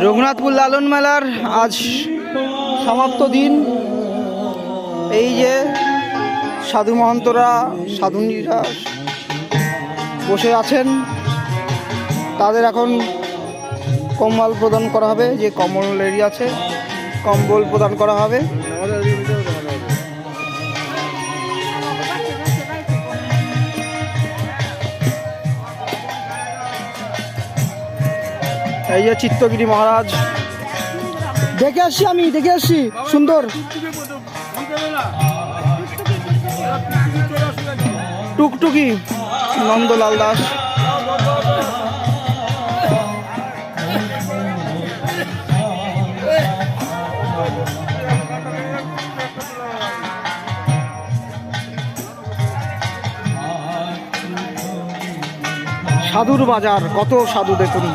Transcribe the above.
রঘুনাথপুর লালন মেলার আজ সমাপ্ত দিন। এই যে সাধু মহন্তরা, সাধুনীরা বসে আছেন, তাদের এখন কম্বল প্রদান করা হবে। যে কম্বল এরিয়া আছে, কম্বল প্রদান করা হবে। এই যে চিত্তগিরি মহারাজ, দেখে আসছি, আমি দেখে আসছি, সুন্দর। টুকটুকি নন্দলাল দাস, সাধুর বাজার, কত সাধু দেখুন।